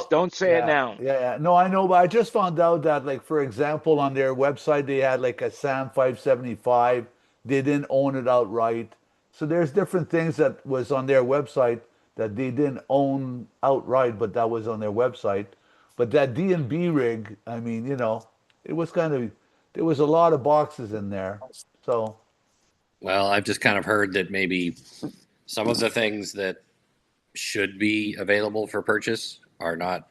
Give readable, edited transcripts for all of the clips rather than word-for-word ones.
Don't say it yeah, now. yeah, yeah. No, I know, but I just found out that, like, for example, on their website, they had like a Sam 575. They didn't own it outright. So there's different things that was on their website that they didn't own outright, but that was on their website. But that D&B rig, I mean, it was kind of, there was a lot of boxes in there. So, Well, I've just kind of heard that maybe some of the things that should be available for purchase are not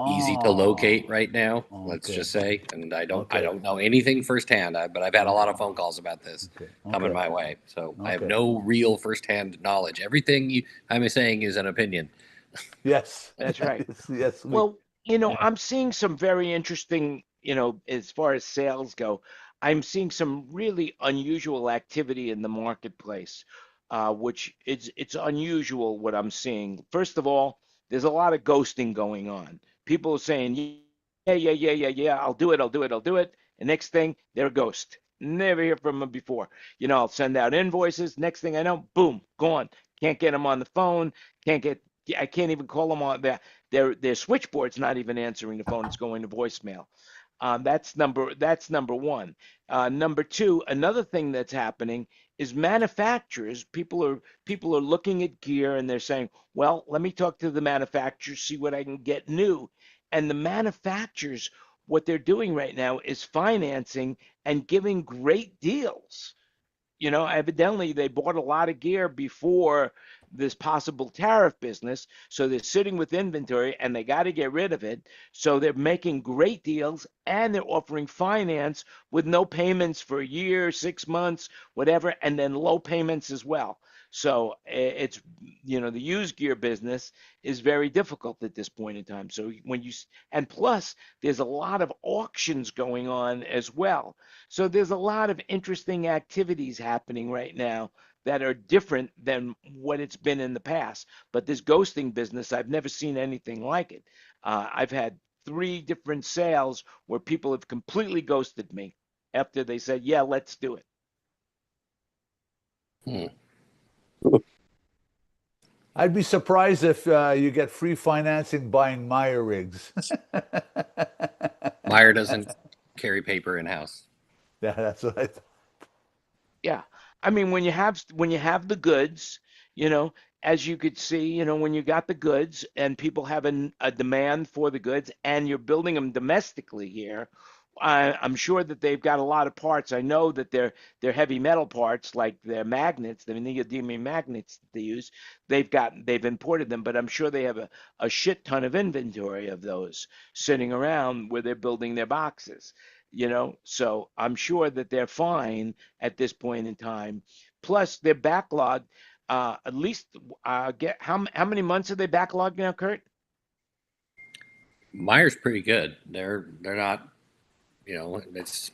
easy to oh, locate right now. Let's okay, just say, and I okay, don't know anything firsthand, but I've had a lot okay, of phone calls about this okay, coming okay, my way, so I have okay. no real firsthand knowledge. Everything I'm saying is an opinion. Yes, That's right. yes, yes, Well, yeah. I'm seeing some very interesting, as far as sales go, I'm seeing some really unusual activity in the marketplace, which it's unusual what I'm seeing. First of all, there's a lot of ghosting going on. People are saying, yeah, yeah, yeah, yeah, yeah, I'll do it, I'll do it, I'll do it. And next thing, they're a ghost. Never hear from them before. I'll send out invoices. Next thing I know, boom, gone. Can't get them on the phone. Can't get. I can't even call them on their switchboard's not even answering the phone. It's going to voicemail. That's number one. Number two, another thing that's happening is manufacturers. People are looking at gear and they're saying, "Well, let me talk to the manufacturer, see what I can get new." And the manufacturers, what they're doing right now is financing and giving great deals. Evidently they bought a lot of gear before this possible tariff business, so they're sitting with inventory and they got to get rid of it. So they're making great deals and they're offering finance with no payments for a year, 6 months, whatever, and then low payments as well. So it's the used gear business is very difficult at this point in time. So and plus there's a lot of auctions going on as well. So there's a lot of interesting activities happening right now that are different than what it's been in the past. But this ghosting business, I've never seen anything like it. I've had three different sales where people have completely ghosted me after they said, "Yeah, let's do it." Hmm. I'd be surprised if you get free financing buying Meyer rigs. Meyer doesn't carry paper in house. Yeah, that's what I thought. Yeah. I mean, when you have the goods, you know, as you could see, when you got the goods and people have a demand for the goods and you're building them domestically here, I'm sure that they've got a lot of parts. I know that they're heavy metal parts like their magnets, the neodymium magnets that they use. They've imported them, but I'm sure they have a shit ton of inventory of those sitting around where they're building their boxes. So I'm sure that they're fine at this point in time. Plus, their backlog, at least get how many months are they backlogged now, Kurt? Meyer's pretty good. They're not, it's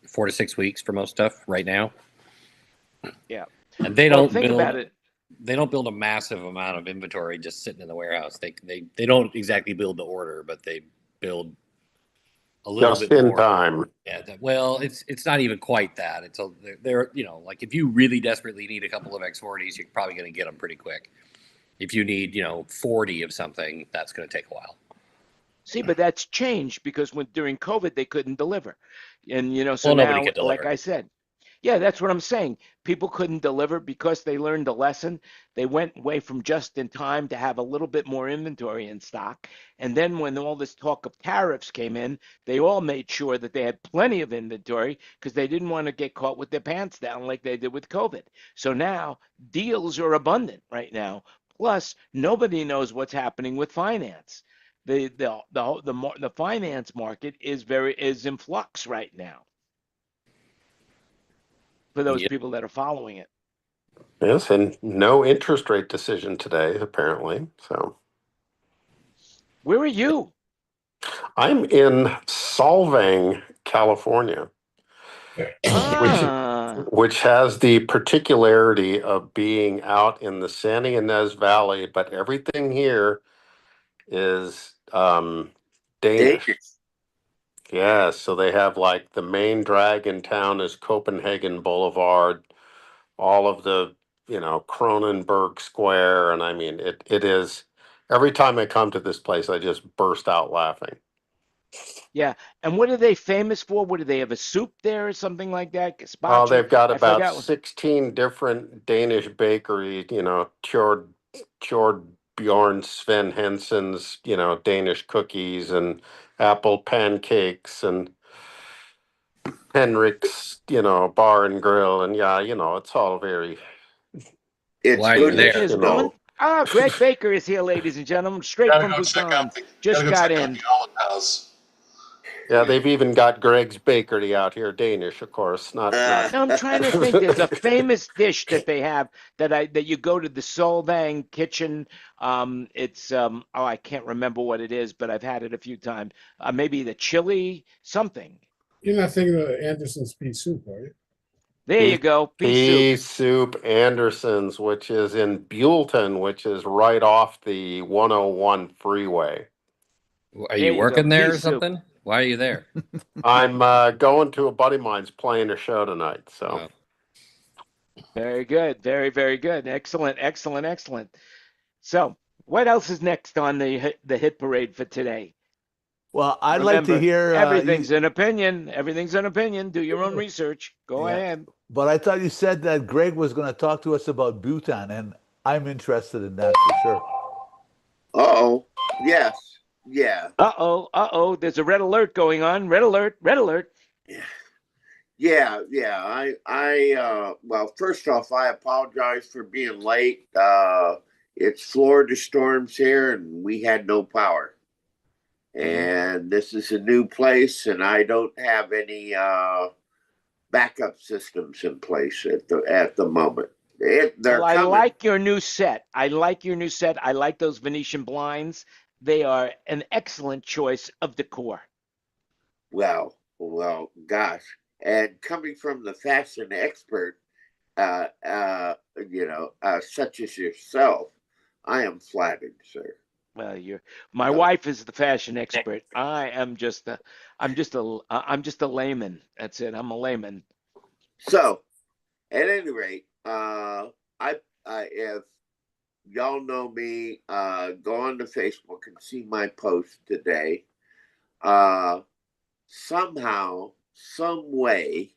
4 to 6 weeks for most stuff right now, Yeah. and they Well, don't think build about it. a massive amount of inventory just sitting in the warehouse. They don't exactly build the order, but they build a little Just bit in more. time. Yeah. Well, it's not even quite that. It's a they're like if you really desperately need a couple of X40s, you're probably going to get them pretty quick. If you need 40 of something, that's going to take a while. See, but that's changed because during COVID they couldn't deliver, and so Well, nobody now, could like deliver. I said, yeah, that's what I'm saying. People couldn't deliver because they learned a lesson. They went away from just in time to have a little bit more inventory in stock. And then when all this talk of tariffs came in, they all made sure that they had plenty of inventory because they didn't want to get caught with their pants down like they did with COVID. So now deals are abundant right now. Plus, nobody knows what's happening with finance. The finance market is in flux right now for those Yeah. people that are following it. Yes, and no interest rate decision today, apparently. So Where are you? I'm in Solvang, California, which Ah, which has the particularity of being out in the San Ynez Valley, but everything here is Danish. Yeah, so they have like the main drag in town is Copenhagen Boulevard, all of the, Kronenberg Square, and I mean it is Every time I come to this place, I just burst out laughing. Yeah. And what are they famous for? What do they have, a soup there or something like that? Oh, Gazpacho? they've got I about forgot. 16 different Danish bakeries, Tjord Bjorn Sven Hensen's, Danish cookies and apple pancakes and Henrik's, bar and grill. And yeah, it's all very It's Why are you good. It there? is going. Ah, Greg Baker is here, ladies and gentlemen, straight Gotta from go check Bhutan. out the. Just Gotta go got check out in. the olive house. Yeah, they've even got Greg's Bakery out here, Danish, of course. Not Uh, not Now I'm trying to think. There's a famous dish that they have that you go to the Solvang kitchen. It's oh, I can't remember what it is, but I've had it a few times. Maybe the chili something. You're not thinking of Anderson's pea soup, are you? There you go, pea soup. Pea Soup Anderson's, which is in Buellton, which is right off the 101 freeway. Are There you you go, working there pea or soup. something? Why are you there? I'm going to a buddy of mine's playing a show tonight, so. Oh. Very good, very very good, excellent, excellent, excellent. So, what else is next on the hit parade for today? Well, I'd like to Remember, hear everything's an opinion. Everything's an opinion. Do your own research. Go yeah, ahead. but I thought you said that Greg was going to talk to us about Bhutan, and I'm interested in that for sure. oh, yes, yeah, Uh-oh. There's a red alert going on. Red alert, red alert. yeah. Well, first off, I apologize for being late. It's Florida storms here, and we had no power. And this is a new place, and I don't have any backup systems in place at the moment. They're Well, I coming. like your new set. I like those Venetian blinds. They are an excellent choice of decor. Well, gosh, and coming from the fashion expert, such as yourself, I am flattered, sir. Well, my No. wife is the fashion expert. I'm just a layman. That's it. I'm a layman. So, at any rate, if y'all know me, go on to Facebook and see my post today. Somehow, some way,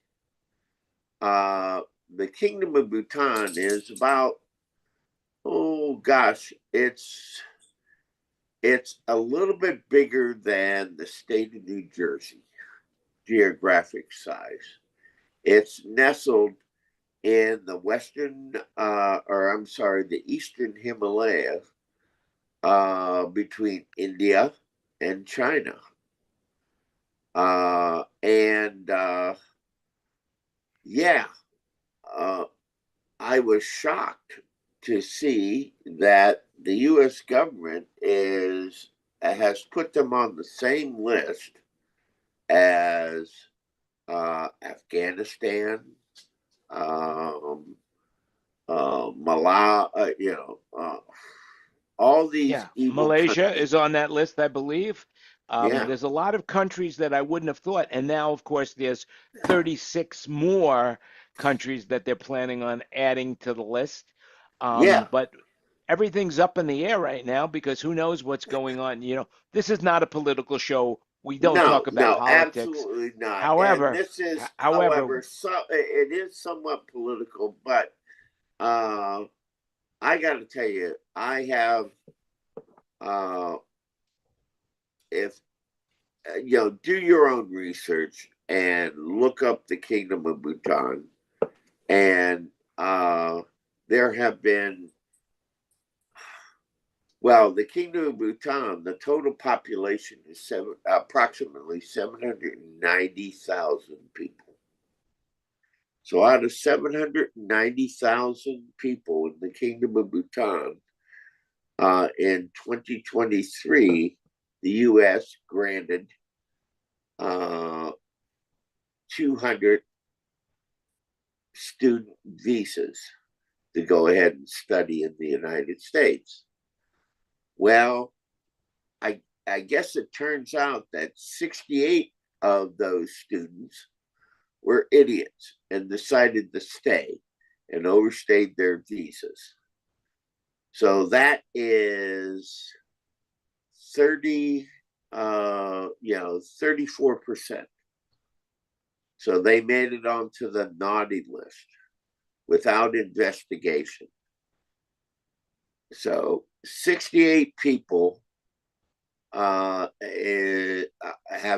the Kingdom of Bhutan is about, oh gosh, it's a little bit bigger than the state of New Jersey, geographic size. It's nestled in the the eastern Himalaya, between India and China. I was shocked to see that the U.S. government has put them on the same list as Afghanistan, Malawi, all these Yeah, evil Malaysia countries. is on that list, I believe. Yeah, There's a lot of countries that I wouldn't have thought, and now, of course, there's 36 more countries that they're planning on adding to the list. yeah. But everything's up in the air right now because who knows what's going on. This is not a political show. We don't No, talk about no, politics. absolutely not. And However, this is, however, it is somewhat political, but I got to tell you, I have, if do your own research and look up the Kingdom of Bhutan, and there have been. Well, the Kingdom of Bhutan, the total population is approximately 790,000 people. So out of 790,000 people in the Kingdom of Bhutan, in 2023, the U.S. granted 200 student visas to go ahead and study in the United States. Well, I guess it turns out that 68 of those students were idiots and decided to stay and overstayed their visas. So that is 34%. So they made it onto the naughty list without investigation. So 68 people have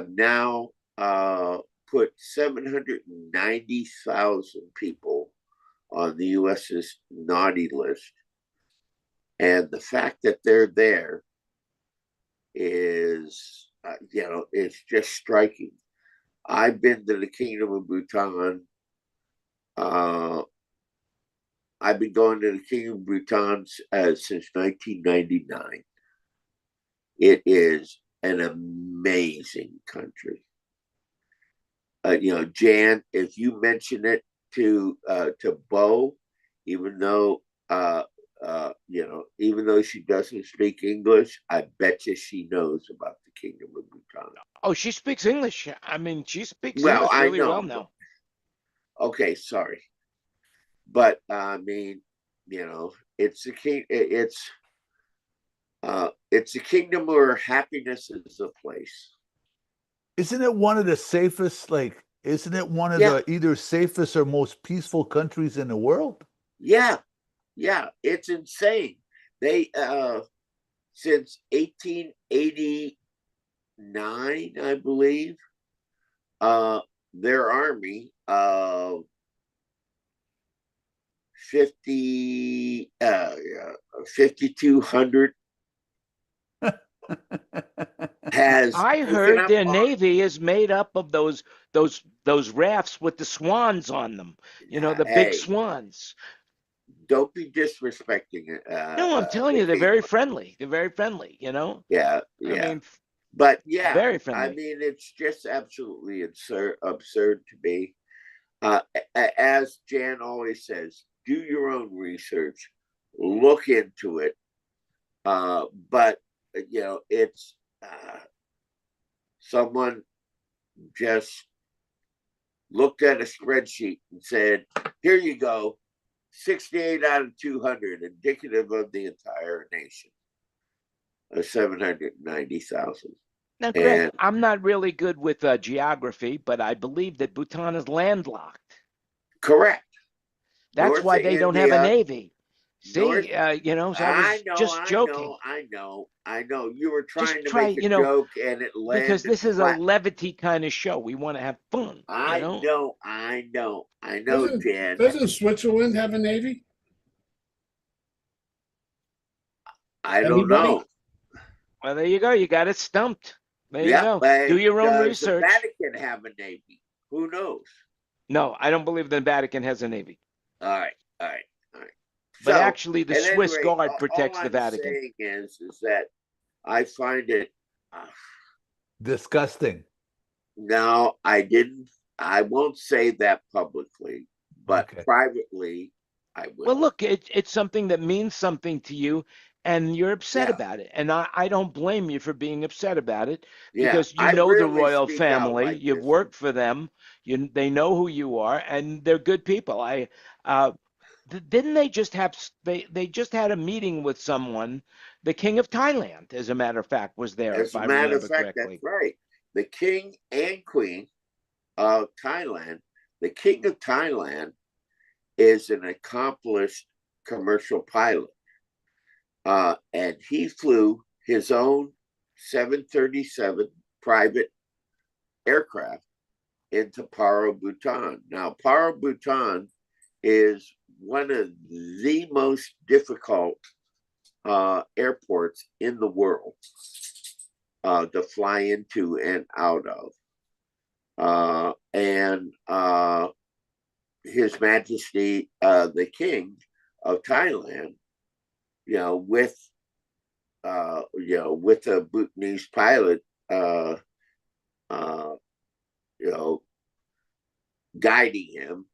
now put 790,000 people on the US's naughty list. And the fact that they're there is, it's just striking. I've been to the Kingdom of Bhutan. I've been going to the Kingdom of Bhutan since 1999. It is an amazing country. Jan, if you mention it to Bo, even though she doesn't speak English, I bet you she knows about the Kingdom of Bhutan. Oh, she speaks English. I mean, she speaks Well, English I really know. well now. Okay, sorry, but I mean, it's a kingdom where happiness is a place. Isn't it one of the safest? Isn't it one of the either safest or most peaceful countries in the world? Yeah, it's insane. They since 1889, I believe, their army of 5,200 has. I heard their navy is made up of those rafts with the swans on them. The big swans. Don't be disrespecting it. No, I'm telling you, they're very friendly. They're very friendly. Yeah. I mean, but yeah, very friendly. I mean, it's just absolutely absurd to me. As Jan always says, do your own research, look into it. But it's someone just looked at a spreadsheet and said, "Here you go, 68 out of 200, indicative of the entire nation of 790,000." Now, Greg, I'm not really good with geography, but I believe that Bhutan is landlocked. Correct. That's why they don't have a navy. See, so I was just joking. I know. You were trying to make a joke, and it landed because this is flat. a levity kind of show. We want to have fun. I know, Dan. Doesn't Switzerland have a navy? I don't know. Well, there you go. You got it stumped. There you go. Do your own research. Does the Vatican have a navy? Who knows? No, I don't believe the Vatican has a navy. All right. But actually, the Swiss Guard protects the Vatican. All I'm saying is that I find it disgusting. No, I didn't. I won't say that publicly, but privately, I will. Well, look, it's something that means something to you, and you're upset about it. And I don't blame you for being upset about it, because you know the royal family. You've worked for them. They know who you are, and they're good people. Didn't they just have they just had a meeting with someone? The King of Thailand, as a matter of fact, was there. As a matter of fact, that's right. The King and Queen of Thailand. The King of Thailand is an accomplished commercial pilot, and he flew his own 737 private aircraft into Paro, Bhutan. Now, Paro, Bhutan is one of the most difficult airports in the world to fly into and out of. And His Majesty, the King of Thailand, with a Bhutanese pilot, guiding him,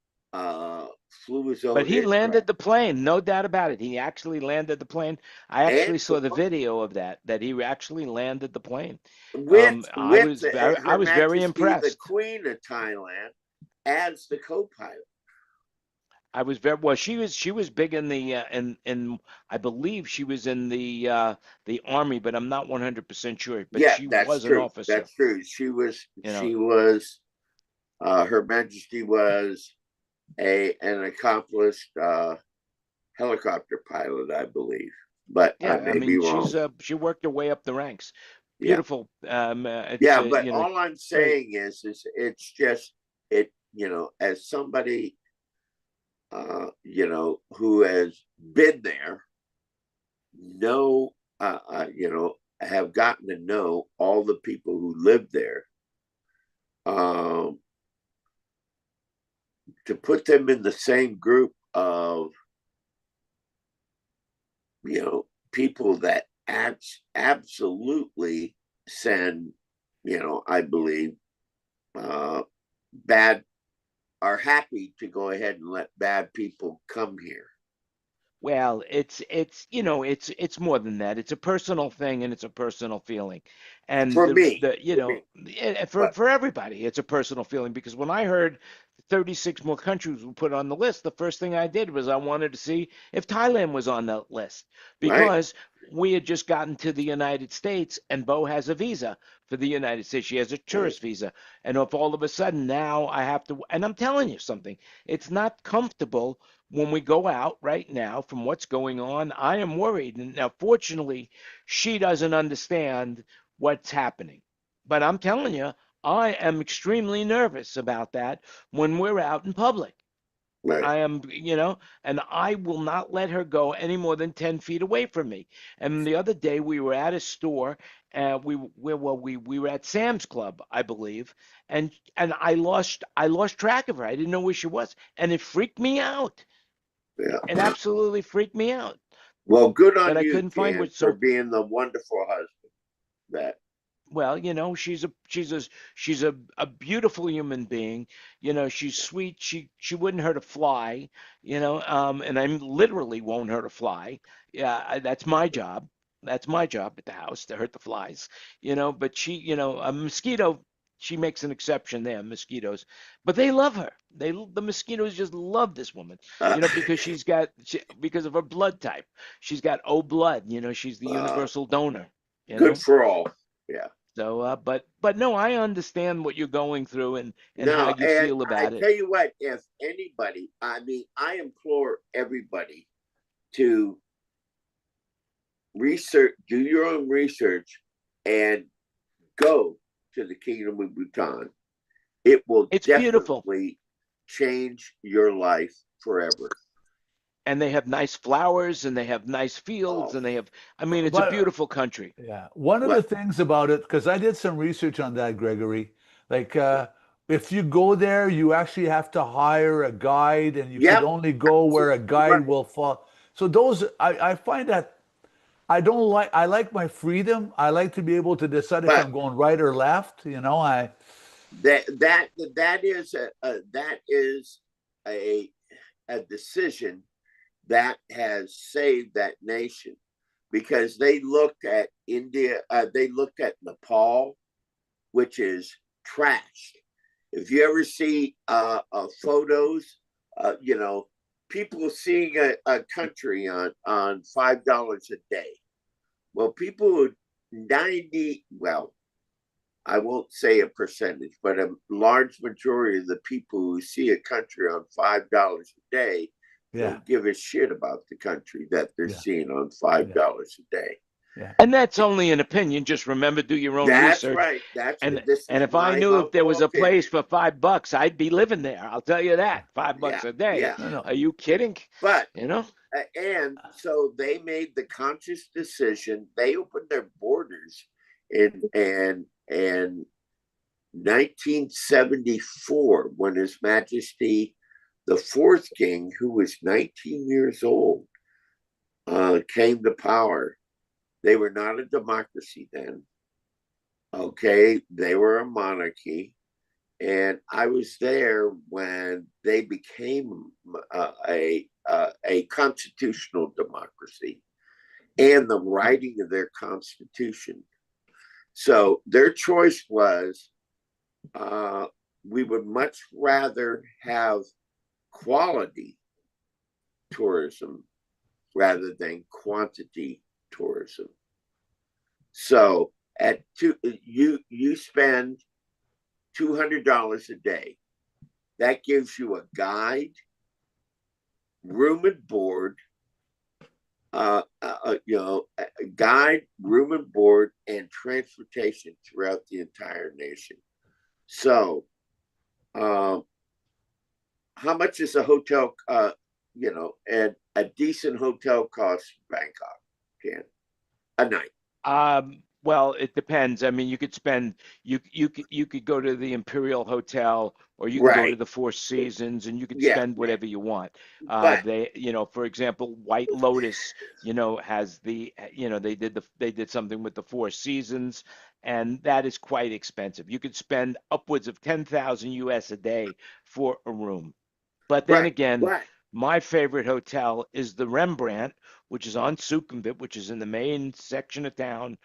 flew his own But he aircraft. landed the plane, no doubt about it. He actually landed the plane. I actually saw the video of that he actually landed the plane. I was very impressed. The Queen of Thailand as the co-pilot. I was very well. She was big in the in I believe she was in the army, but I'm not 100% sure. But Yeah, she that's was an true. officer. That's true. You know. She was Her Majesty was an accomplished helicopter pilot, I believe, but I Yeah, I may be mean wrong. she worked her way up the ranks. Yeah, Beautiful. It's yeah, but all I'm great. saying is it's just it. As somebody who has been there, know have gotten to know all the people who live there. Um, to put them in the same group of people that absolutely send, I believe, bad are happy to go ahead and let bad people come here. Well, it's more than that. It's a personal thing and it's a personal feeling. And For me, but for everybody, it's a personal feeling because when I heard 36 more countries were put on the list, the first thing I did was I wanted to see if Thailand was on that list right, because we had just gotten to the United States and Bo has a visa for the United States. She has a right, tourist visa. And if all of a sudden now I have to, and I'm telling you something, it's not comfortable when we go out right now from what's going on. I am worried. And now, fortunately, she doesn't understand what's happening. But I'm telling you, I am extremely nervous about that when we're out in public. right. I am, and I will not let her go any more than 10 feet away from me. And the other day we were at a store, we were at Sam's Club, I believe, and I lost track of her. I didn't know where she was, and it freaked me out. It Yeah. absolutely freaked me out Well, good that on I you, couldn't find Jan, what. for So, being the wonderful husband that. well, she's a beautiful human being. She's sweet. She wouldn't hurt a fly. And I literally won't hurt a fly. Yeah, that's my job. That's my job at the house to hurt the flies. But a mosquito. She makes an exception there, mosquitoes, but they love her. The mosquitoes just love this woman. Because because of her blood type. She's got O blood. She's the uh, universal donor. You Good know. for all. Yeah. So, but no, I understand what you're going through and how No, you and feel I about it. tell you what, if anybody, I mean, I implore everybody to do your own research, and go to the Kingdom of Bhutan. It will It's beautiful, definitely change your life forever. and they have nice flowers, and they have nice fields, Oh, and I mean, it's a But beautiful country. yeah, one of the what? things about it, because I did some research on that, Gregory, like if you go there, you actually have to hire a guide, and you could Yep, only go where a absolutely guide right. will follow. So I find that I like my freedom. I like to be able to decide if But I'm going right or left. that is a a decision that has saved that nation, because they looked at India, they looked at Nepal, which is trashed. If you ever see photos, people seeing a country on $5 a day. Well, people would 90, well, I won't say a percentage, but a large majority of the people who see a country on $5 a day Yeah, don't give a shit about the country that they're yeah, seeing on five yeah, dollars a day. yeah. And that's only an opinion. Just remember, do your own That's research. right. And This and is if I my knew if there humble was a place opinion. for $5, I'd be living there. I'll tell you that. $5 Yeah, a day. yeah. No, no. Are you kidding? But You know? and so they made the conscious decision. They opened their borders in 1974, when His Majesty the Fourth King, who was 19 years old, came to power. They were not a democracy then. Okay, they were a monarchy, and I was there when they became a constitutional democracy, and the writing of their constitution. So their choice was, we would much rather have quality tourism rather than quantity tourism. So you spend $200 a day. That gives you a guide, room and board, a guide, room and board, and transportation throughout the entire nation. So, how much is a hotel? And a decent hotel costs Bangkok, a night. Well, it depends. I mean, you could spend you could go to the Imperial Hotel, or you can go to Right. the Four Seasons, and you could Yeah. spend whatever you want. But They, for example, White Lotus, has they did something with the Four Seasons, and that is quite expensive. You could spend upwards of 10,000 US a day for a room. But then right, again, right, my favorite hotel is the Rembrandt, which is on Sukhumvit, which is in the main section of town,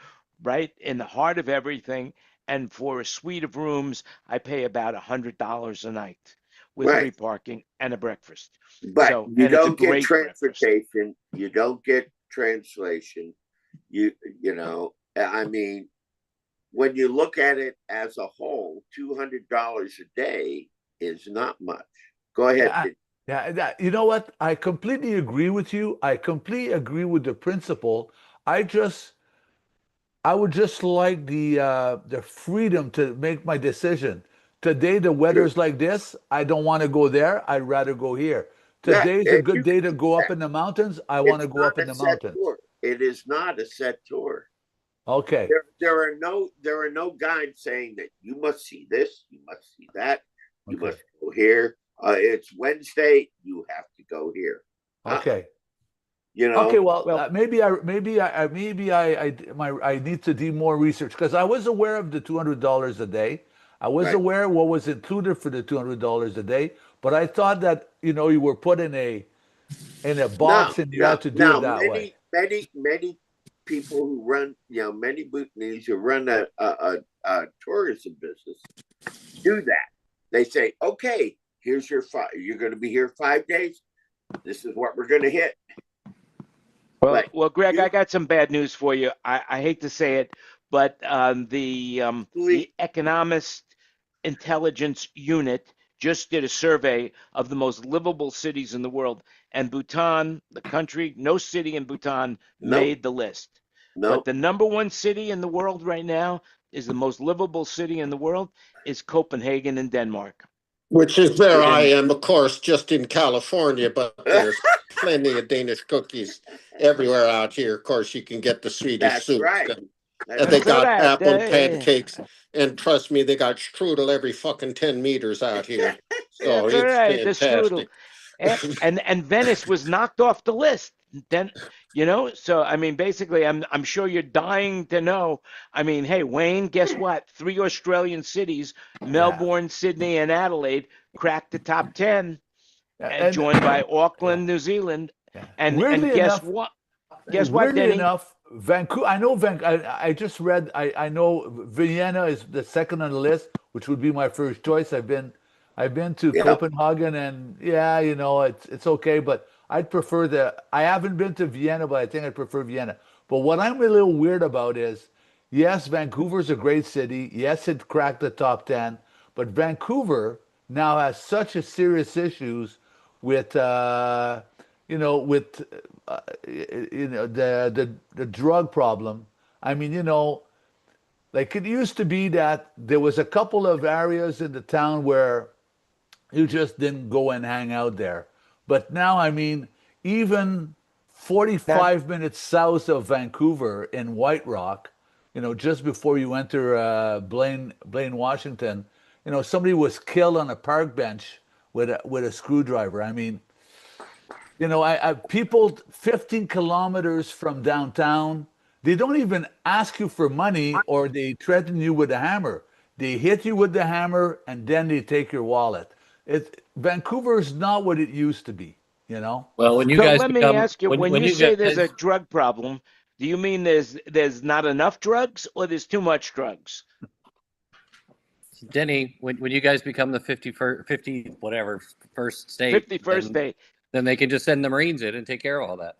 right in the heart of everything. And for a suite of rooms, I pay about $100 a night with free right. parking and a breakfast. But So, you and it's a don't get great breakfast. transportation. You don't get translation. I mean, when you look at it as a whole, $200 a day is not much. Go ahead. You know what? I completely agree with you. I completely agree with the principle. I would just like the freedom to make my decision. Today the weather's like this. I don't want to go there. I'd rather go here. Yeah, Today's a good day to go up in the mountains. I want to it's go not up in a the set mountains. tour. It is not a set tour. Okay. There are no guides saying that you must see this, you must see that, you Okay. must go here. It's Wednesday, you have to go here. Okay. You Okay, know, well, Well, I need to do more research because I was aware of the $200 a day. I was right. aware what was included for the $200 a day, but I thought that you were put in a box and you No. had to do it Now, that way. many people who run, many Bhutanese who run a tourism business do that. They say, okay, here's your you're going to be here 5 days. This is what we're going to hit. well, Greg, I got some bad news for you. I hate to say it, but the Economist Intelligence Unit just did a survey of the most livable cities in the world, and Bhutan, the country, no city in Bhutan made the list. But the number one city in the world right now is the most livable city in the world is Copenhagen in Denmark. Which is where I And am, of course, just in California, but there's plenty of Danish cookies everywhere out here. Of course, you can get the Swedish That's soup. right. And they that's all got right. apple pancakes. And trust me, they got strudel every fucking 10 meters out here. So That's all it's right. The strudel. fantastic. And Venice was knocked off the list. Then, so I mean, basically, I'm sure you're dying to know. I mean, hey, Wayne, guess what? 3 Australian cities, Yeah. Melbourne, Sydney, and Adelaide, cracked the top 10, and And joined by yeah, Auckland, New Zealand. yeah. And Weirdly guess enough, what? Guess what, Weirdly Denny? enough, Vancouver. I just read. I know Vienna is the second on the list, which would be my first choice. I've been to Yeah. Copenhagen, and yeah, it's okay, but I'd prefer I haven't been to Vienna, but I think I'd prefer Vienna. But what I'm a little weird about is, yes, Vancouver's a great city. Yes, it cracked the top 10, but Vancouver now has such a serious issues with with the drug problem. I mean, like it used to be that there was a couple of areas in the town where you just didn't go and hang out there. But now, I mean, even Now, 45 minutes south of Vancouver in White Rock, just before you enter Blaine, Washington, somebody was killed on a park bench with a screwdriver. I mean, people 15 kilometers from downtown, they don't even ask you for money or they threaten you with a hammer. They hit you with the hammer and then they take your wallet. Vancouver is not what it used to be, you know? Well, when you so guys let me become ask you, when when you you say there's a guys drug problem, do you mean there's not enough drugs or there's too much drugs? Denny, when you guys become the 50 whatever first state, 51st then day. Then they can just send the Marines in and take care of all that.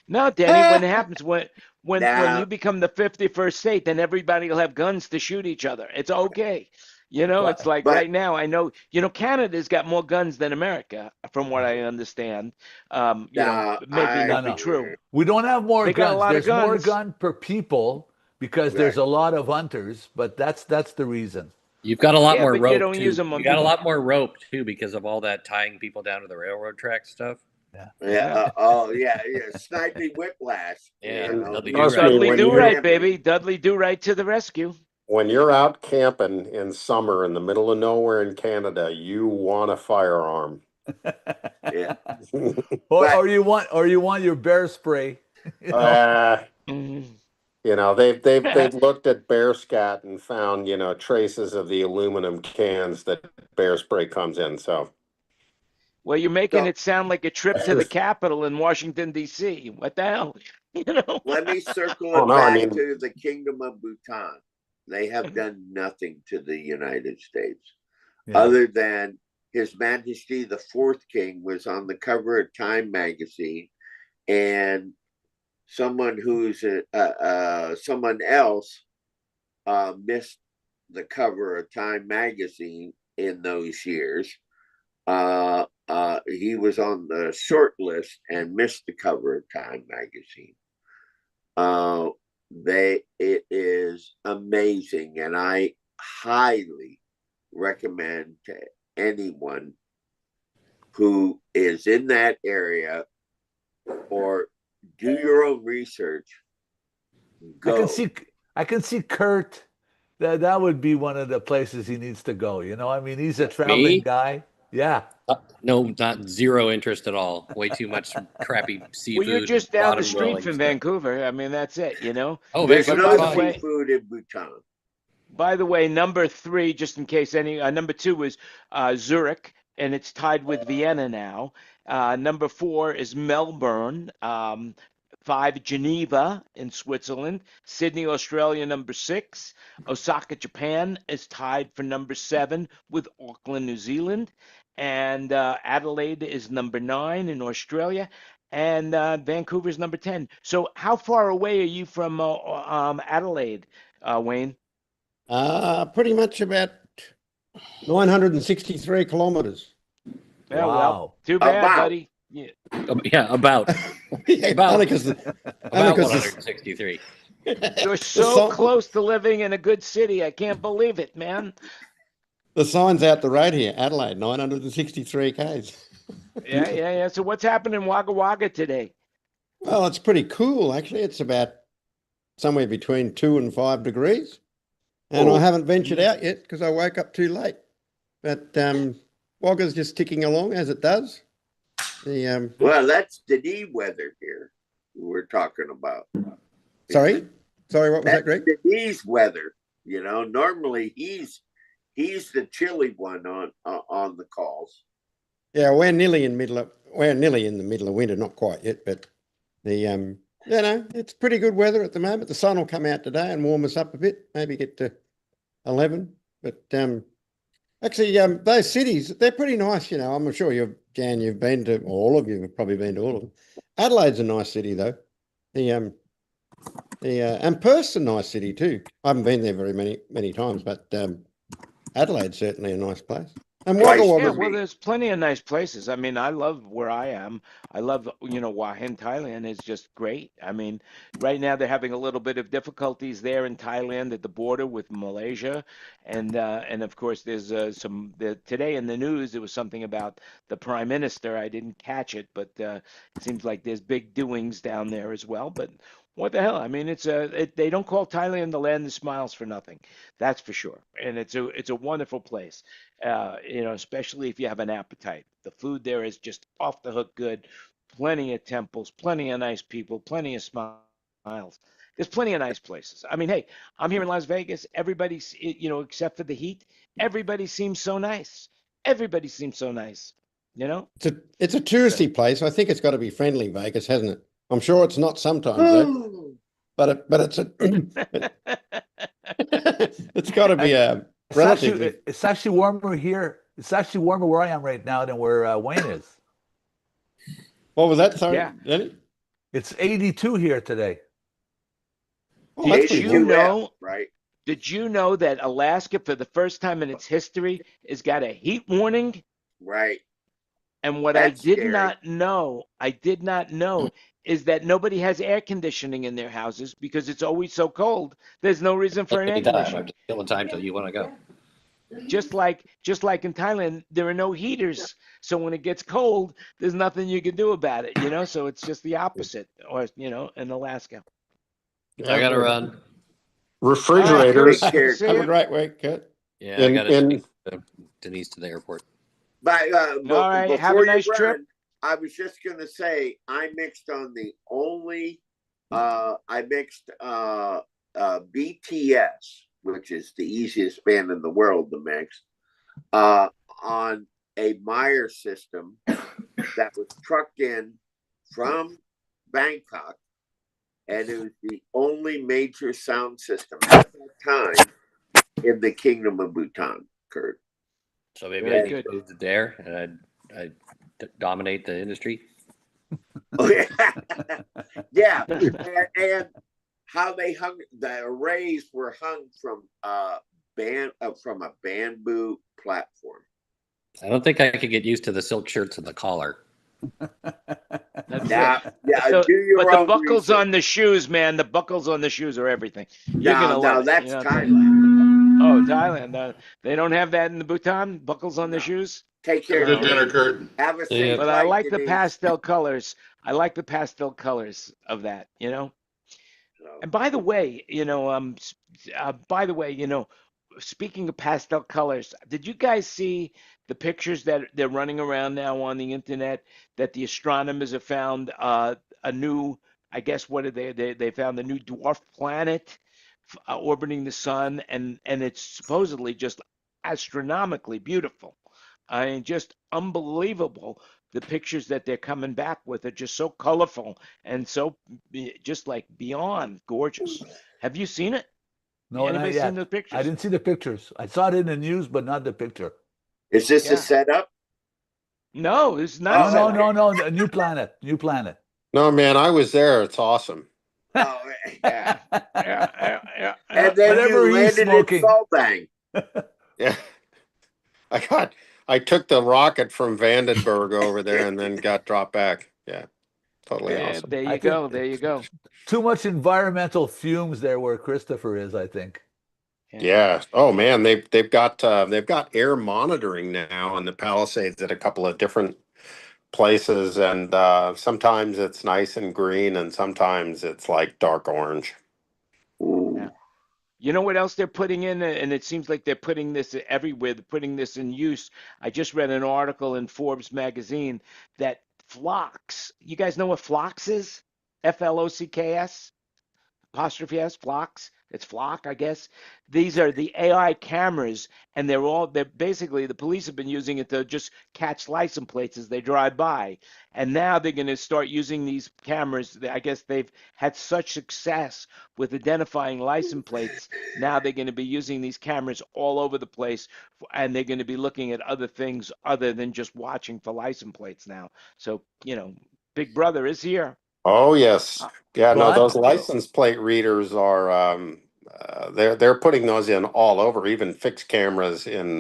No, Denny, when it happens, when Now, you become the 51st state, then everybody will have guns to shoot each other. It's okay. You know, it's like but right now, I know, Canada's got more guns than America, from what I understand. now Maybe I No, not be no. true. We don't have more They got a guns. lot of There's more guns. gun per people because right. there's a lot of hunters, but that's the reason. You've got a lot Yeah, more but you rope don't use too. them You on got a people. lot more rope too because of all that tying people down to the railroad track stuff. Yeah. Yeah. Oh, yeah. Yeah. Sniping whiplash. Yeah, You know, Dudley Trust Do-Right. me, Dudley when Do you're Right, baby. Dudley Do Right to the rescue. when you're out camping in summer in the middle of nowhere in Canada, you want a firearm. Yeah. Or But you want your bear spray. You know? Mhm. They've looked at bear scat and found, traces of the aluminum cans that bear spray comes in. So Well, you're making so it sound like a trip to the Capitol in Washington, D.C. What the hell? let me circle oh it no, I back mean to the Kingdom of Bhutan. They have done nothing to the United States Yeah. other than His Majesty the Fourth King was on the cover of Time magazine, and someone who's someone else missed the cover of Time magazine in those years. He was on the short list and missed the cover of Time magazine. It is amazing, and I highly recommend to anyone who is in that area or do your own research. Go. I can see Kurt. That would be one of the places he needs to go. I mean, he's a traveling Me? guy. Yeah. No, not zero interest at all. Way too much crappy seafood. Well, you're just down the bottom street dwelling from stuff. Vancouver. I mean, that's it, Oh, There's But Vancouver's by no the fine. way, seafood in Bhutan. By the way, number 3, just in case number 2 is Zurich, and it's tied with Vienna now. Number 4 is Melbourne. 5, Geneva in Switzerland. Sydney, Australia, number 6. Osaka, Japan is tied for number 7 with Auckland, New Zealand. And Adelaide is number 9 in Australia. And Vancouver's number 10. So how far away are you from Adelaide, Wayne? Pretty much about 963 kilometers. Yeah, well, Wow. too bad, About. buddy. Yeah. Yeah, about Yeah, About- only because about 163. You're so close to living in a good city. I can't believe it, man. the sign's out the road here, Adelaide, 963 k's. Yeah. So what's happening in Wagga Wagga today? Well, it's pretty cool, actually. It's about somewhere between 2 and 5 degrees. And I haven't ventured out yet because I woke up too late. But Wagga's just ticking along as it does. Well, that's the D weather here we're talking about. Sorry, what was that, That's Greg? the D's weather. Normally he's the chilly one on the calls. Yeah, we're nearly in the middle of winter, not quite yet, but it's pretty good weather at the moment. The sun will come out today and warm us up a bit, maybe get to 11. But actually, those cities, they're pretty nice. I'm sure you've been to all of you. Have probably been to all of them. Adelaide's a nice city, though. And Perth's a nice city too. I haven't been there very many times, but Adelaide's certainly a nice place. And Wagga Twice. Yeah, Wagga's well, there's plenty of nice places. I mean, I love where I am. I love, Hua Hin, Thailand is just great. I mean, right now they're having a little bit of difficulties there in Thailand at the border with Malaysia, and of course there's today in the news there was something about the prime minister. I didn't catch it, but it seems like there's big doings down there as well. But what the hell? I mean, they don't call Thailand the land that smiles for nothing. That's for sure, and it's a wonderful place. Especially if you have an appetite. The food there is just off the hook good. Plenty of temples, plenty of nice people, plenty of smiles. There's plenty of nice places. I mean, hey, I'm here in Las Vegas. Everybody's, except for the heat, everybody seems so nice. Everybody seems so nice. it's a touristy place. I think it's got to be friendly, Vegas, hasn't it? I'm sure it's not sometimes, though. But it's it's got to be a relatively. It's actually warmer here. It's actually warmer where I am right now than where Wayne is. What was that? Sorry, Yeah. Danny? It's 82 here today. Oh, that's Did pretty you good. know? right? Did you know that Alaska, for the first time in its history, has got a heat warning? Right. And what That's scary. I did not know is that nobody has air conditioning in their houses because it's always so cold. There's no reason for an air Anytime, conditioner. I'm just killing time till you want to go. Just like in Thailand, there are no heaters. So when it gets cold, there's nothing you can do about it, you know? So it's just the opposite, or in Alaska. I gotta run. All right, Refrigerators Kurt, Take good to care. see Have a you. great week, Kurt. Yeah, I in gotta in take Denise to the airport. But, All right, have a before nice you trip. run, I was just gonna say I mixed on the only I mixed BTS, which is the easiest band in the world to mix, on a Meyer system that was trucked in from Bangkok, and it was the only major sound system at that time in the Kingdom of Bhutan, Kurt. So maybe Very I need good. to move it there and I dominate the industry. Oh, yeah. Yeah. And how they hung the arrays were hung from from a bamboo platform. I don't think I could get used to the silk shirts and the collar. That's Now, it. yeah, So, do your but the own buckles research. on the shoes, man, the buckles on the shoes are everything. You're No, gonna love no, it. that's I'll tell you. Thailand. Oh, Thailand. They don't have that in the Bhutan, buckles on the No. shoes. Take Have care, a good dinner, Denise. Kurt. Have a See ya. safe But I flight, like the Denise. pastel colors. I like the pastel colors of that, you know. So, And by the way, speaking of pastel colors, did you guys see the pictures that they're running around now on the internet that the astronomers have found a new, I guess, what did they found a new dwarf planet orbiting the sun, and it's supposedly just astronomically beautiful. I mean, just unbelievable. The pictures that they're coming back with are just so colorful and so just like beyond gorgeous. Have you seen it? No, not Anybody seen yet. those I pictures? didn't see the pictures. I saw it in the news, but not the picture. is this a Yeah. setup? No, it's not a No, Oh, no, setup. okay. no, no. A new planet. New planet. no man, I was there. It's awesome. Oh, Yeah, yeah. and then Whatever you he's landed in smoking. Saltbang. Yeah, I took the rocket from Vandenberg over there and then got dropped back. Yeah, totally Yeah, awesome. there I you think go. There you go. too much environmental fumes there where Christopher is, I think. Yeah. Yeah. Oh man, they've got air monitoring now in the Palisades at a couple of different places, and sometimes it's nice and green, and sometimes it's like dark orange. Yeah. You know what else they're putting in, and it seems like they're putting this everywhere. They're putting this in use. I just read an article in Forbes magazine that flocks. You guys know what flocks is? FLOCKS? Apostrophe S, flocks. It's flock, I guess. These are the AI cameras, and they're basically the police have been using it to just catch license plates as they drive by. And now they're going to start using these cameras. I guess they've had such success with identifying license plates. Now they're going to be using these cameras all over the place, and they're going to be looking at other things other than just watching for license plates now. So, Big Brother is here. Oh yes, yeah. No, those But license plate readers are they're putting those in all over, even fixed cameras in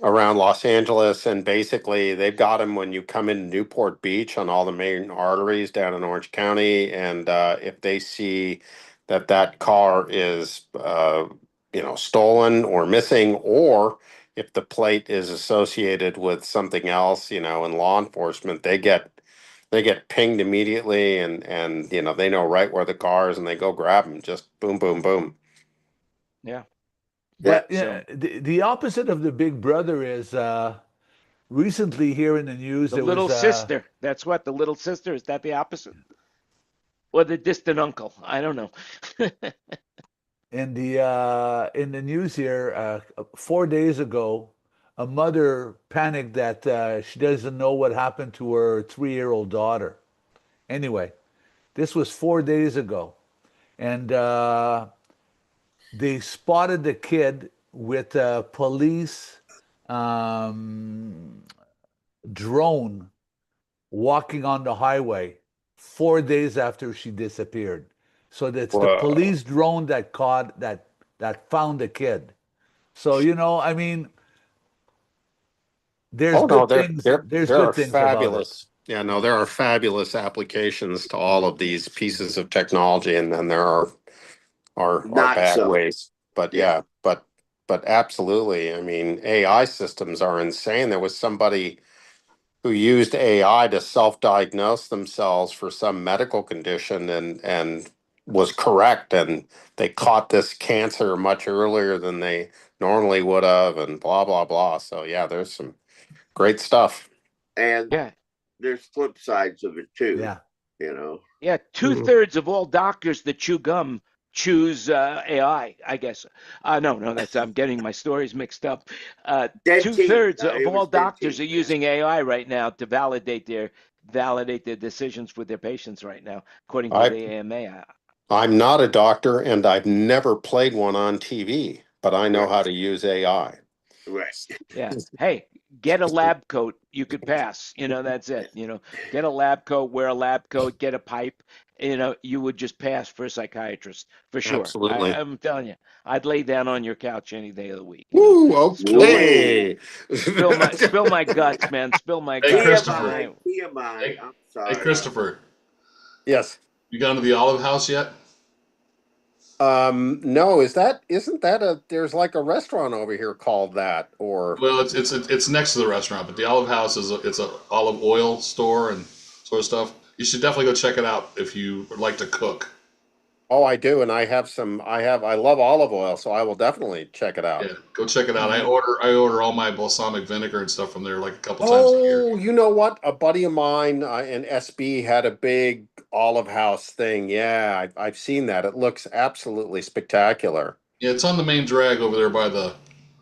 around Los Angeles, and basically they've got them when you come into Newport Beach on all the main arteries down in Orange County, and if they see that car is stolen or missing, or if the plate is associated with something else, in law enforcement, they get pinged immediately, and they know right where the car is, and they go grab them. Just boom, boom, boom. Yeah. Yeah. yeah, the opposite of the Big Brother is recently here in the news The there was little sister. That's what the little sister. Is that the opposite? Or the distant uncle? I don't know. in the news here 4 days ago, a mother panicked that she doesn't know what happened to her 3-year-old daughter. Anyway, this was 4 days ago, and they spotted the kid with a police um, drone walking on the highway 4 days after she disappeared. So that's the Whoa. police drone that caught that found the kid. So I mean, there's Oh no, good there things. there There's there are good things about it. fabulous. Yeah, no, Yeah. there are fabulous applications to all of these pieces of technology, and then there are Not bad so. ways. But Yeah. yeah, but absolutely. I mean, AI systems are insane. There was somebody who used AI to self-diagnose themselves for some medical condition and was correct, and they caught this cancer much earlier than they normally would have, and blah blah blah. So yeah, there's some great stuff. And Yeah. there's flip sides of it too, Yeah. you know. Yeah, 2/3 of all doctors that chew gum choose AI, I guess. No, that's I'm getting my stories mixed up. Denteen. 2/3 of It all was doctors Denteen. are Yeah. using AI right now to validate their decisions with their patients right now, according to I the AMA. I'm not a doctor and I've never played one on TV, but I know Right. how to use AI. Right. Yeah. Hey, get a lab coat. You could pass. That's it. Get a lab coat, wear a lab coat, get a pipe. You would just pass for a psychiatrist for sure. Absolutely. I'm telling you, I'd lay down on your couch any day of the week. Woo, Spill my Whoa. okay. spill my guts, man. Spill my Hey, guts. Christopher. TMI. TMI. Hey, I'm hey, sorry. Christopher. Yes. You gone to the Olive House yet? No, isn't that there's like a restaurant over here called that, or Well, it's next to the restaurant, but the Olive House it's a olive oil store and sort of stuff. You should definitely go check it out if you would like to cook. oh, I do, and I love olive oil, so I will definitely check it Yeah, out. go check it out. Mhm. I order all my balsamic vinegar and stuff from there like a couple times a year. Oh, you know what? A buddy of mine in SB had a big olive house thing. Yeah, I've seen that. It looks absolutely spectacular. Yeah, it's on the main drag over there by the.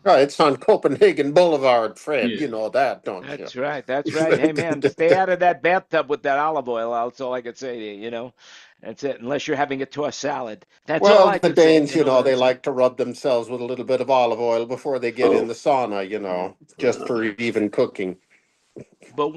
Oh, it's on Copenhagen Boulevard, Fred. Yeah, You know that, don't you? That's right. That's right. Hey, man, stay out of that bathtub with that olive oil. That's all I could say to you. That's it. Unless you're having a tossed salad. That's all Well, I the could say. Danes, they That's it. like to rub themselves with a little bit of olive oil before they get in Oh. the sauna, just Uh, for even cooking. But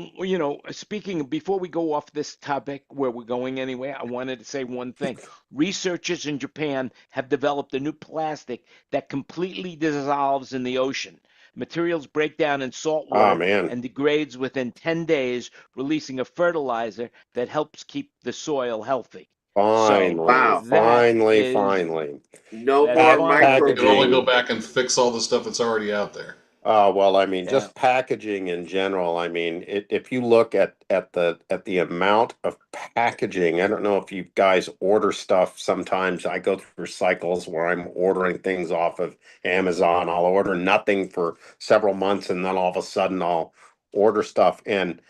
speaking before we go off this topic where we're going anyway, I wanted to say one thing. Researchers in Japan have developed a new plastic that completely dissolves in the ocean. Materials break down in salt Oh, water man. and degrades within 10 days, releasing a fertilizer that helps keep the soil healthy. So Finally, wow. that finally, is finally. No that's more fine. you can only go Packaging. microplastic. back and fix all the stuff that's already out there. Well, I mean, Yeah. just packaging in general. I mean, if you look at the amount of packaging, I don't know if you guys order stuff. Sometimes I go through cycles where I'm ordering things off of Amazon. I'll order nothing for several months, and then all of a sudden I'll order stuff. And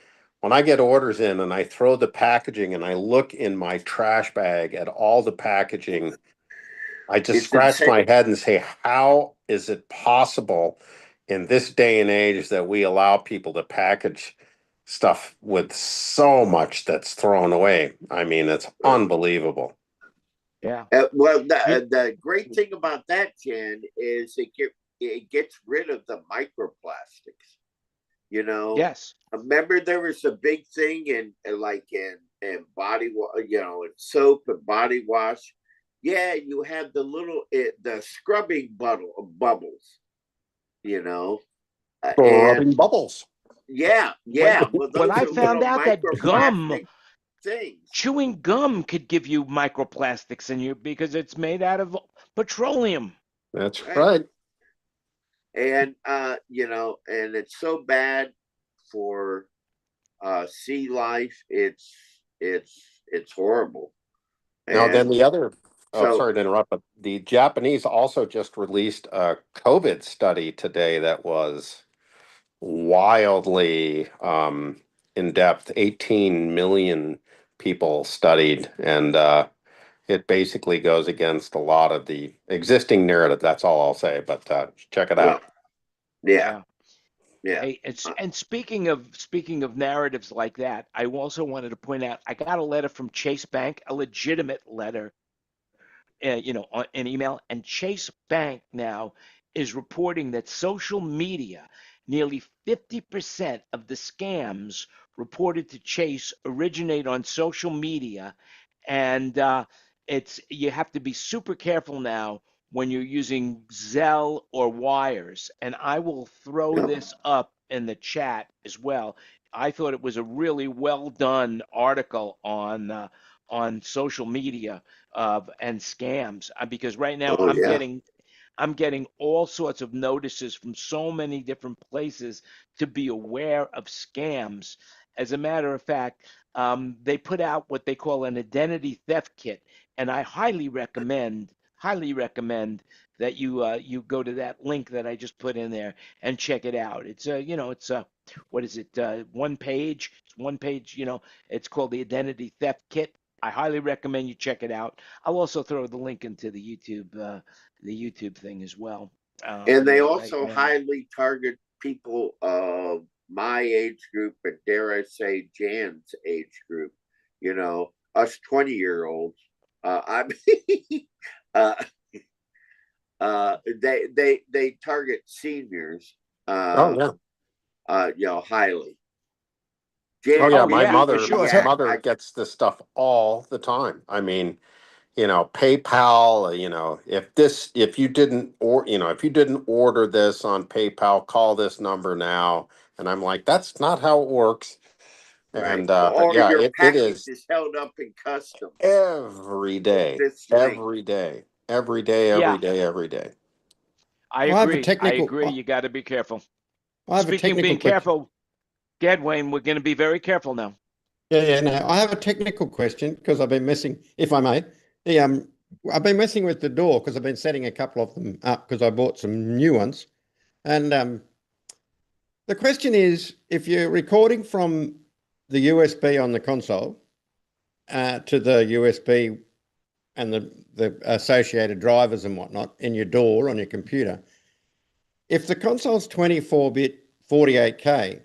when I get orders in and I throw the packaging and I look in my trash bag at all the packaging, I just It's scratch insane. my head and say, how is it possible in this day and age that we allow people to package stuff with so much that's thrown away? I mean, it's Right. unbelievable. Yeah. Well, You- the great thing about that, Jan, is it gets rid of the microplastics. You know, yes. remember there was a big thing in body in soap and body wash. Yeah, you had the scrubbing bubbles. You know, and Rubbing bubbles. yeah. Well, When those I are found little out that microplastic things. chewing gum could give you microplastics in you because it's made out of petroleum. That's Right. right. And and it's so bad for sea life. It's horrible. Now, then And the other, oh, so sorry to interrupt, but the Japanese also just released a COVID study today that was wildly in depth. 18 million people studied, and it basically goes against a lot of the existing narrative. That's all I'll say, but check it yeah, out. yeah, Yeah. yeah. Hey, and speaking of narratives like that, I also wanted to point out I got a letter from Chase Bank, a legitimate letter, on an email, and Chase Bank now is reporting that social media, nearly 50% of the scams reported to Chase originate on social media, and you have to be super careful now when you're using Zelle or wires. And I will throw this up in the chat as well. I thought it was a really well done article on social media and scams, because right now Oh yeah. I'm getting all sorts of notices from so many different places to be aware of scams. As a matter of fact, they put out what they call an identity theft kit, and I highly recommend that you go to that link that I just put in there and check it out. It's it's what is it? One page. It's one page. It's called the Identity Theft Kit. I highly recommend you check it out. I'll also throw the link into the YouTube thing as well. And they Right also now. highly target people of my age group, and dare I say Jan's age group, us 20-year-olds. I mean, they target seniors, Oh yeah. highly. Oh Jan, yeah. Oh My yeah, for mother, sure. my mother gets this stuff all the time. I mean, PayPal, if you didn't order this on PayPal, call this number now. And I'm like, that's not how it works. right. And but Or yeah, your it package is is held up in customs. every Click day, this link. every day, every day, every Yeah, day, every day. I I have a agree. I technical, agree. You got to be careful. I have a Speaking of technical being question. careful, Gad Wayne, we're going to be very careful now. Yeah, no, I have a technical question because I've been messing, if I may. I've been messing with the door because I've been setting a couple of them up because I bought some new ones. And the question is, if you're recording from the USB on the console to the USB and the associated drivers and whatnot in your door on your computer, if the console's 24-bit 48K,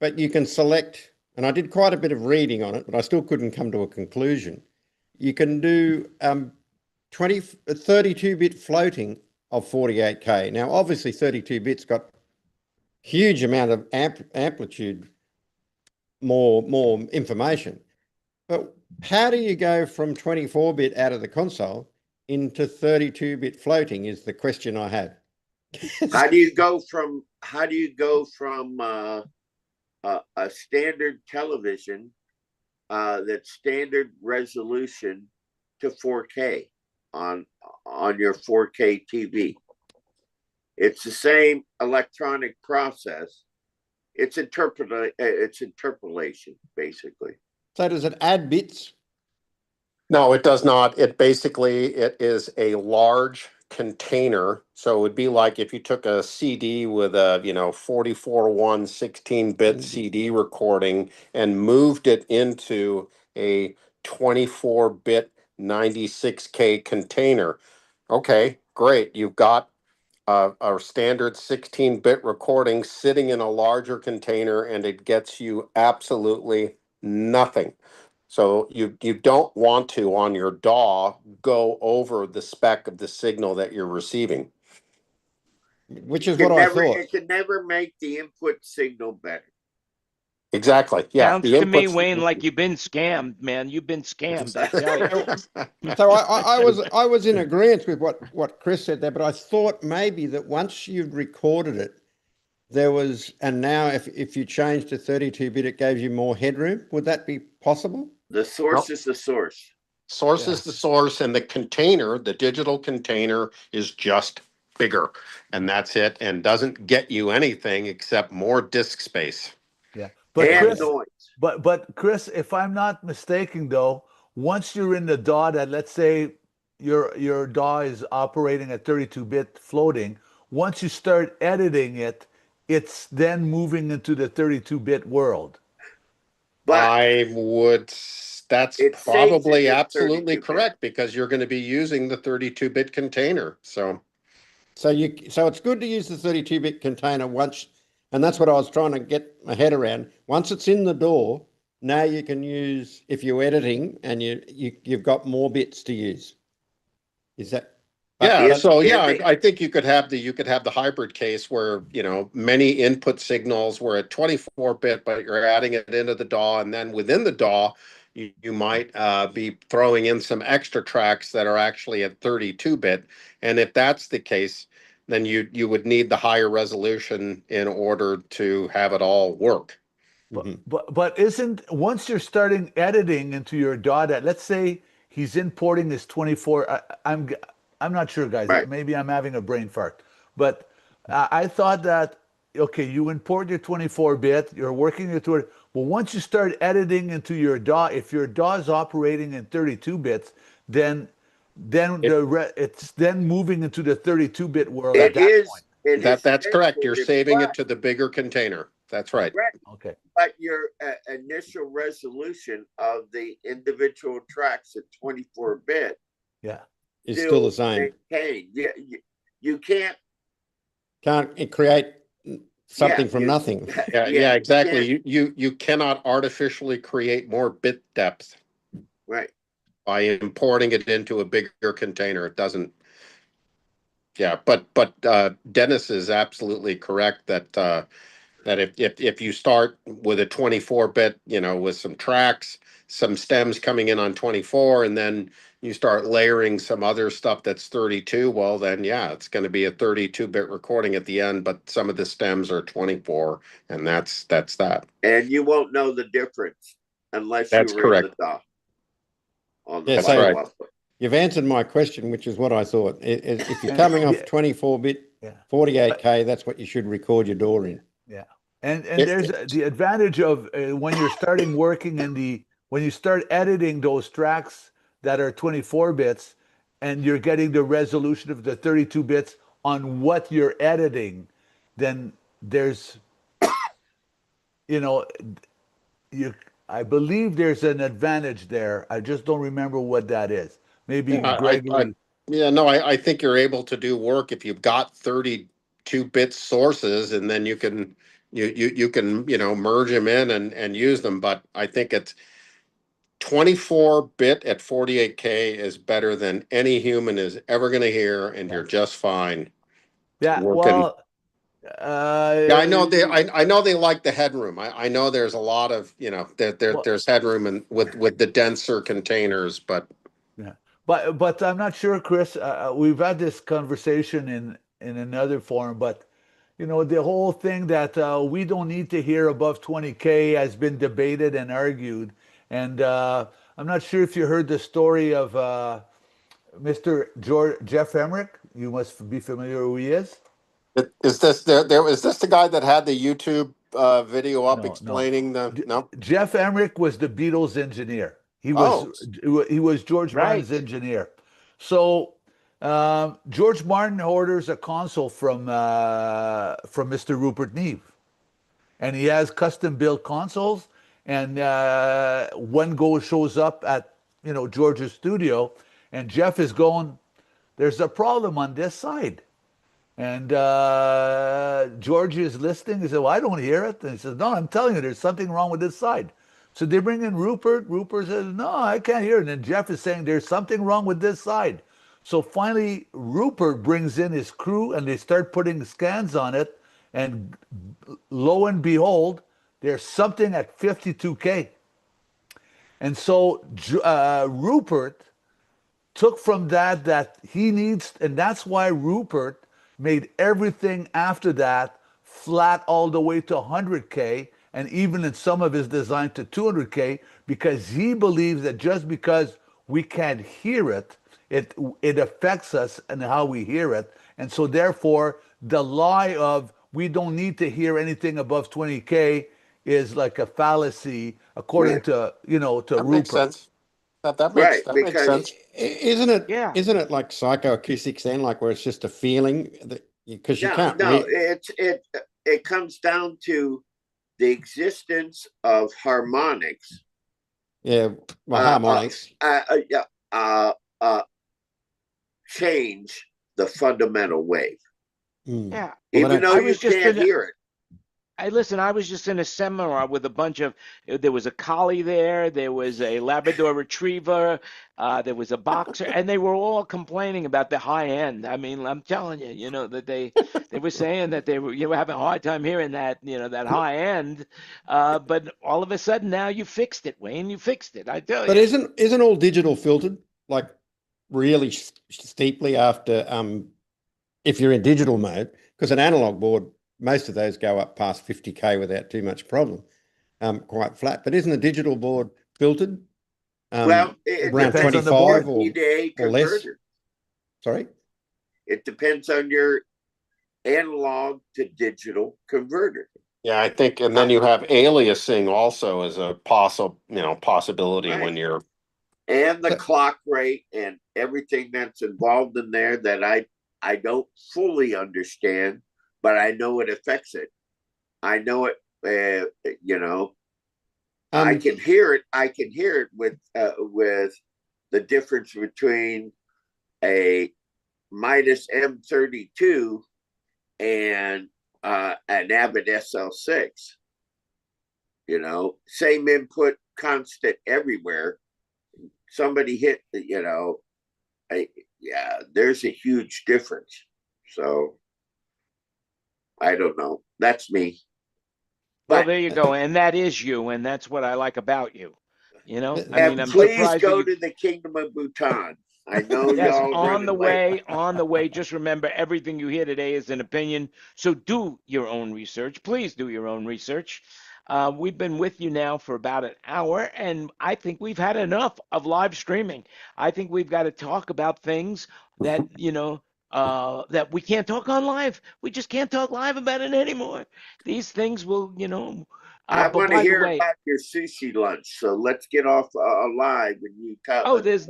but you can select, and I did quite a bit of reading on it, but I still couldn't come to a conclusion. You can do 32-bit floating of 48K. Now, obviously, 32 bits got huge amount of amplitude, more information. But how do you go from 24-bit out of the console into 32-bit floating is the question I have. How do you go from a standard television that's standard resolution to 4K on your 4K TV? It's the same electronic process. It's interpolation, basically. So does it add bits? No, it does not. It is a large container. So it would be like if you took a CD with a, 44:1 16-bit CD recording and moved it into a 24-bit 96K container. Okay, great. You've got a standard 16-bit recording sitting in a larger container, and it gets you absolutely nothing. So you don't want to, on your DAW, go over the spec of the signal that you're receiving. Which is what I thought. It can never make the input signal better. Exactly. Yeah. Sounds The to me, inputs. Wayne, like you've been scammed, man. You've been scammed, I tell you. So I was in agreement with what Chris said there, but I thought maybe that once you'd recorded it, there was, and now if you change to 32-bit, it gave you more headroom. Would that be possible? The source is the source. Source is the source, and the container, the digital container, is just bigger, and that's it, and doesn't get you anything except more disk space. Yeah. But And Chris, noise. but Chris, if I'm not mistaken though, once you're in the DAW that, let's say your DAW is operating at 32-bit floating, once you start editing it, it's then moving into the 32-bit world. But That's it saves probably it in absolutely 32-bit. correct, because you're going to be using the 32-bit container. So So it's good to use the 32-bit container once, and that's what I was trying to get my head around. Once it's in the door, now you can use, if you're editing and you've got more bits to use. Is that? Yeah, But so yeah, I think you could have the hybrid case where, many input signals were at 24-bit, but you're adding it into the DAW, and then within the DAW, you might be throwing in some extra tracks that are actually at 32-bit. And if that's the case, then you would need the higher resolution in order to have it all work. But isn't once you're starting editing into your DAW, let's say he's importing his 24. I'm not sure, guys. Right. Maybe I'm having a brain fart. But I thought that okay, you import your 24-bit, you're working your 20. Well, once you start editing into your DAW, if your DAW is operating in 32 bits, then it's then moving into the 32-bit world at that point. That's correct. You're saving but, it to the bigger container. That's right. Okay. But your initial resolution of the individual tracks at 24-bit Yeah. it's still the same. maintained. You can't create something from you- nothing. Yeah, exactly. You cannot artificially create more bit depth Right. by importing it into a bigger container. It doesn't. Yeah, but Dennis is absolutely correct that if you start with a 24-bit, with some tracks, some stems coming in on 24, and then you start layering some other stuff that's 32, well then yeah, it's going to be a 32-bit recording at the end, but some of the stems are 24, and that's that. And you won't know the difference unless That's you're in correct. the DAW. On Yeah, the so- file output. You've answered my question, which is what I thought. If you're coming off 24-bit, Yeah. 48K, that's what you should record your DAW in. Yeah, and there's the advantage of when you're starting working when you start editing those tracks that are 24 bits, and you're getting the resolution of the 32 bits on what you're editing, then there's, I believe there's an advantage there. I just don't remember what that is. Maybe Gregory. I think you're able to do work if you've got 32-bit sources, and then you can merge them in and use them. But I think it's 24-bit at 48K is better than any human is ever going to hear, and you're just fine. Yeah, working. well, I know they like the headroom. I know there's a lot of there's headroom with the denser containers, but. Yeah, but I'm not sure, Chris. We've had this conversation in another forum, but the whole thing that we don't need to hear above 20K has been debated and argued, and I'm not sure if you heard the story of Mr. Jeff Emmerich. You must be familiar who he is. Is this the guy that had the YouTube video up No. explaining no? Jeff Emmerich was the Beatles engineer. He was George Martin's engineer. So George Martin orders a console from Mr. Rupert Neve, and he has custom built consoles. And one shows up at George's studio, and Jeff is going, "There's a problem on this side." And George is listening. He said, "Well, I don't hear it." And he says, "No, I'm telling you, there's something wrong with this side." So they bring in Rupert. Rupert says, "No, I can't hear it." And then Jeff is saying, "There's something wrong with this side." So finally, Rupert brings in his crew, and they start putting scans on it. And lo and behold, there's something at 52K. And so Rupert took from that he needs, and that's why Rupert made everything after that flat all the way to 100K, and even in some of his design to 200K, because he believes that just because we can't hear it, it affects us and how we hear it. And so therefore, the lie of we don't need to hear anything above 20K is like a fallacy, according to Rupert. Makes sense. That makes sense. Isn't it like psychoacoustics then, like where it's just a feeling that because you can't. No, it comes down to the existence of harmonics. Yeah, well, harmonics. Change the fundamental wave. Yeah, even though you can't hear it. Listen, I was just in a seminar with a bunch of, there was a collie there was a Labrador retriever, there was a boxer, and they were all complaining about the high end. I mean, I'm telling you, that they were saying that they were having a hard time hearing that, that high end. But all of a sudden now you fixed it, Wayne. You fixed it. I tell But you. isn't all digital filtered like really steeply after if you're in digital mode? Because an analog board, most of those go up past 50K without too much problem, quite flat. But isn't a digital board filtered? Well, it around depends on the 25 board. or less. Converter. Sorry? It depends on your analog to digital converter. Yeah, I think, and then you have aliasing also as a possibility Right. when you're. And the clock rate and everything that's involved in there that I don't fully understand, but I know it affects it. I know it, I can hear it. I can hear it with the difference between a Midas M32 and an Avid SL6. Same input, constant everywhere. Somebody hit, there's a huge difference. So I don't know. That's me. Well, But there you go, and that is you, and that's what I like about you. I'm please go to the Kingdom of Bhutan. I know Yes, y'all on the way. way. Just remember, everything you hear today is an opinion. So do your own research. Please do your own research. We've been with you now for about an hour, and I think we've had enough of live streaming. I think we've got to talk about things that, that we can't talk on live. We just can't talk live about it anymore. These things will, I but want to by the hear way, about your sushi lunch. So let's get off live and you tell oh, us.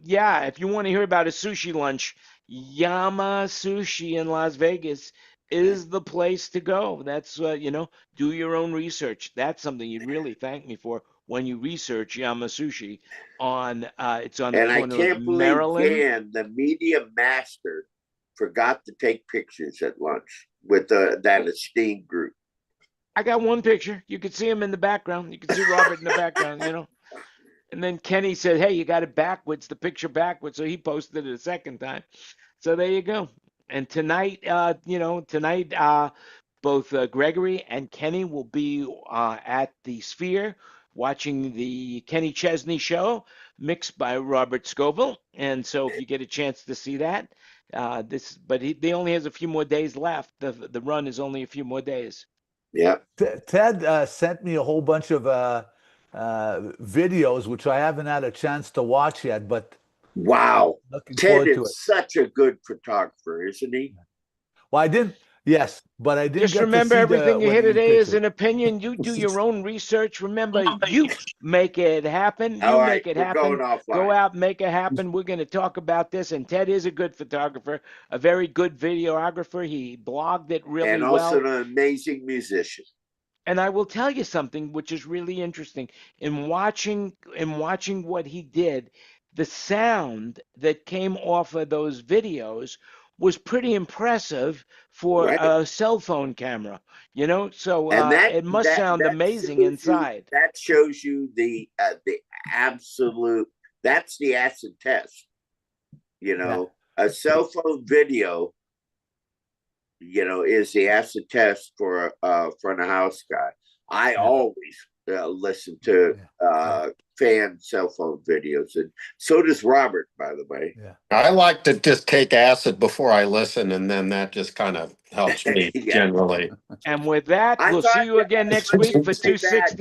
yeah, if you want to hear about a sushi lunch, Yama Sushi in Las Vegas is the place to go. That's, do your own research. That's something you'd really thank me for when you research Yama Sushi it's on the And I corner of can't believe Maryland. Jan, the media master, forgot to take pictures at lunch with that esteemed group. I got one picture. You could see him in the background. You could see Robert in the background, And then Kenny said, "Hey, you got it backwards, the picture backwards." So he posted it a second time. So there you go. And tonight, both Gregory and Kenny will be at the Sphere watching the Kenny Chesney show mixed by Robert Scoville. And so if you get a chance to see that, they only has a few more days left. The run is only a few more days. Yeah. Ted sent me a whole bunch of videos, which I haven't had a chance to watch yet, but wow, looking Ted forward to is it. such a good photographer, isn't he? Well, I didn't. Yes, but I didn't Just get remember, to see everything you what hear he today is pictured. an opinion. You do your own research. Remember, you make it happen. All You right, make it we're happen. going offline. Go out, make it happen. We're going to talk about this. And Ted is a good photographer, a very good videographer. He blogged it really and also well. an amazing musician. And I will tell you something which is really interesting. In watching what he did, the sound that came off of those videos was pretty impressive for Right. a cell phone camera, so And it must sound amazing inside. That shows you the absolute, that's the acid test. A cell phone video, is the acid test for a front of house guy. I always listen to fan cell phone videos, and so does Robert, by the way. Yeah. I like to just take acid before I listen, and then that just kind of helps me generally. And with that, we'll see you again next week for 260.